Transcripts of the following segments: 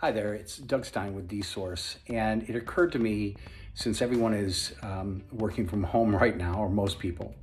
Hi there, it's Doug Stein with D-Source, and it occurred to me, since everyone is working from home right now, or most people,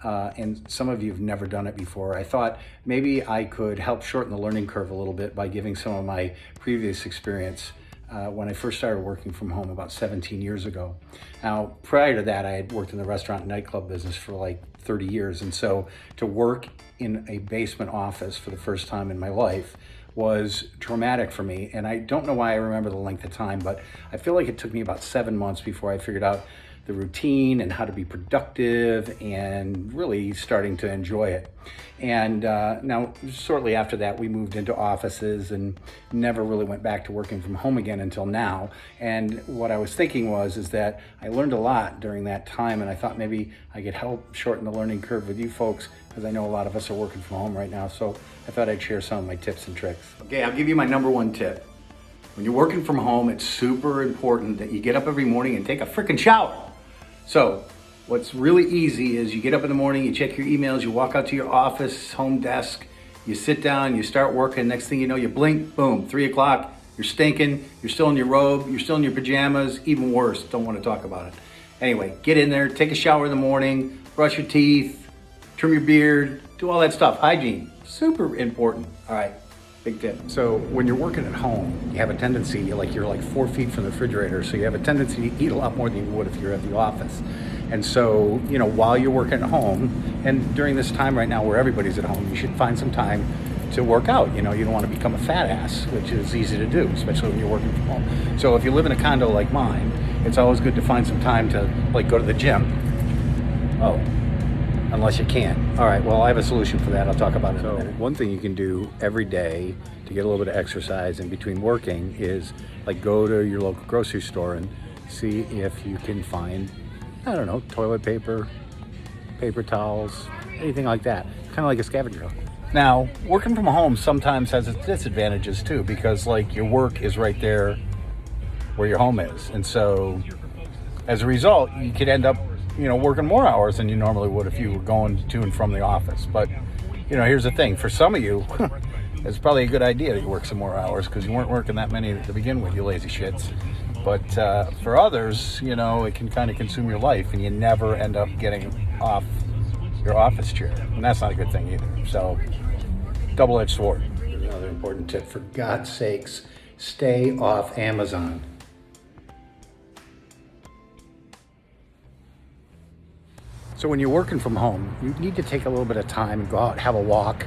and some of you have never done it before, I thought maybe I could help shorten the learning curve a little bit by giving some of my previous experience when I first started working from home about 17 years ago. Now, prior to that, I had worked in the restaurant and nightclub business for like 30 years, and so to work in a basement office for the first time in my life was traumatic for me. And I don't know why I remember the length of time, but I feel like it took me about 7 months before I figured out the routine and how to be productive and really starting to enjoy it. And now, shortly after that, we moved into offices and never really went back to working from home again until now. And what I was thinking is that I learned a lot during that time, and I thought maybe I could help shorten the learning curve with you folks, because I know a lot of us are working from home right now. So I thought I'd share some of my tips and tricks. Okay, I'll give you my number one tip. When you're working from home, it's super important that you get up every morning and take a freaking shower. So what's really easy is you get up in the morning, you check your emails, you walk out to your office, home desk, you sit down, you start working. Next thing you know, you blink, boom, 3 o'clock, you're stinking, you're still in your robe, you're still in your pajamas, even worse, don't want to talk about it. Anyway, get in there, take a shower in the morning, brush your teeth, trim your beard, do all that stuff. Hygiene, super important. All right, big tip. So when you're working at home, you have a tendency, you're like 4 feet from the refrigerator, so you have a tendency to eat a lot more than you would if you're at the office. And so, while you're working at home, and during this time right now where everybody's at home, you should find some time to work out. You don't want to become a fat ass, which is easy to do, especially when you're working from home. So if you live in a condo like mine, it's always good to find some time to go to the gym. Oh, unless you can. All right, well, I have a solution for that. I'll talk about it in a minute. One thing you can do every day to get a little bit of exercise in between working is go to your local grocery store and see if you can find, I don't know, toilet paper, paper towels, anything like that. Kind of like a scavenger hunt. Now, working from home sometimes has its disadvantages too, because your work is right there where your home is. And so as a result, you could end up working more hours than you normally would if you were going to and from the office. But, here's the thing. For some of you, it's probably a good idea that you work some more hours because you weren't working that many to begin with, you lazy shits. But for others, it can kind of consume your life and you never end up getting off your office chair. And that's not a good thing either. So, double-edged sword. Here's another important tip. For God's sakes, stay off Amazon. So when you're working from home, you need to take a little bit of time and go out, have a walk,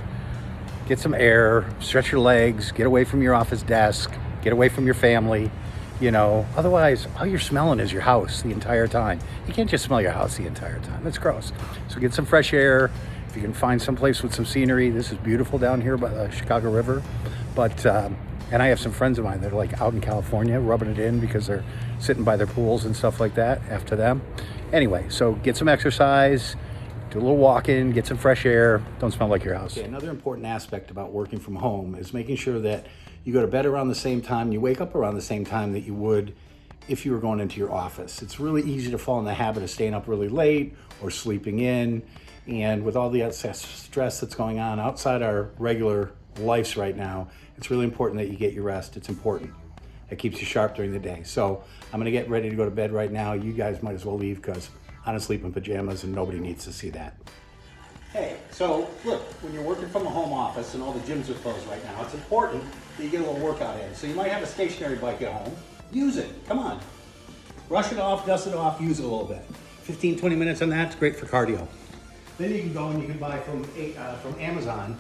get some air, stretch your legs, get away from your office desk, get away from your family. Otherwise, all you're smelling is your house the entire time. You can't just smell your house the entire time. That's gross. So get some fresh air. If you can find some place with some scenery, this is beautiful down here by the Chicago River. But, and I have some friends of mine that are out in California rubbing it in because they're sitting by their pools and stuff like that after them. Anyway, so get some exercise, do a little walking, get some fresh air, don't smell like your house. Okay, another important aspect about working from home is making sure that you go to bed around the same time and you wake up around the same time that you would if you were going into your office. It's really easy to fall in the habit of staying up really late or sleeping in. And with all the excess stress that's going on outside our regular lives right now, it's really important that you get your rest. It's important. It keeps you sharp during the day. So I'm gonna get ready to go to bed right now. You guys might as well leave because I'm gonna sleep in pajamas and nobody needs to see that. Hey, so look, when you're working from a home office and all the gyms are closed right now, it's important that you get a little workout in. So you might have a stationary bike at home. Use it, come on. Brush it off, dust it off, use it a little bit. 15, 20 minutes on that, it's great for cardio. Then you can go and you can buy from Amazon,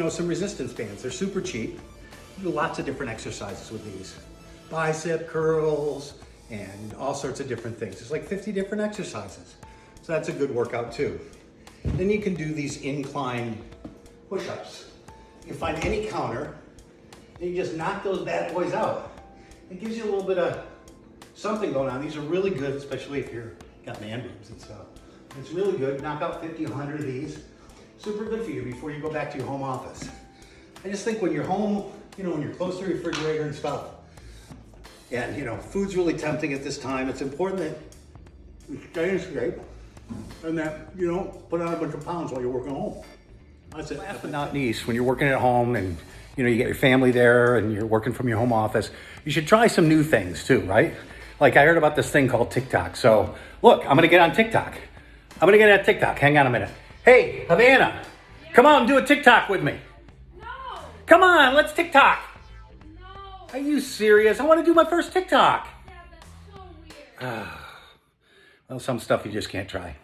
some resistance bands. They're super cheap. You do lots of different exercises with these. Bicep curls and all sorts of different things. There's like 50 different exercises. So that's a good workout too. Then you can do these incline push-ups. You find any counter and you just knock those bad boys out. It gives you a little bit of something going on. These are really good, especially if you're got man boobs and stuff. It's really good. Knock out 50, 100 of these. Super good for you before you go back to your home office. I just think when you're home, when you're close to the refrigerator and stuff, and food's really tempting at this time, it's important that you stay in shape and that you don't put on a bunch of pounds while you're working home. That's it. Last but not least, when you're working at home and you know, you get your family there and you're working from your home office, you should try some new things too, right? Like I heard about this thing called TikTok. So look, I'm gonna get on TikTok. I'm gonna get on TikTok. Hang on a minute. Hey, Havana, come on, do a TikTok with me. No. Come on, let's TikTok. No. Are you serious? I want to do my first TikTok. Yeah, that's so weird. Well, some stuff you just can't try.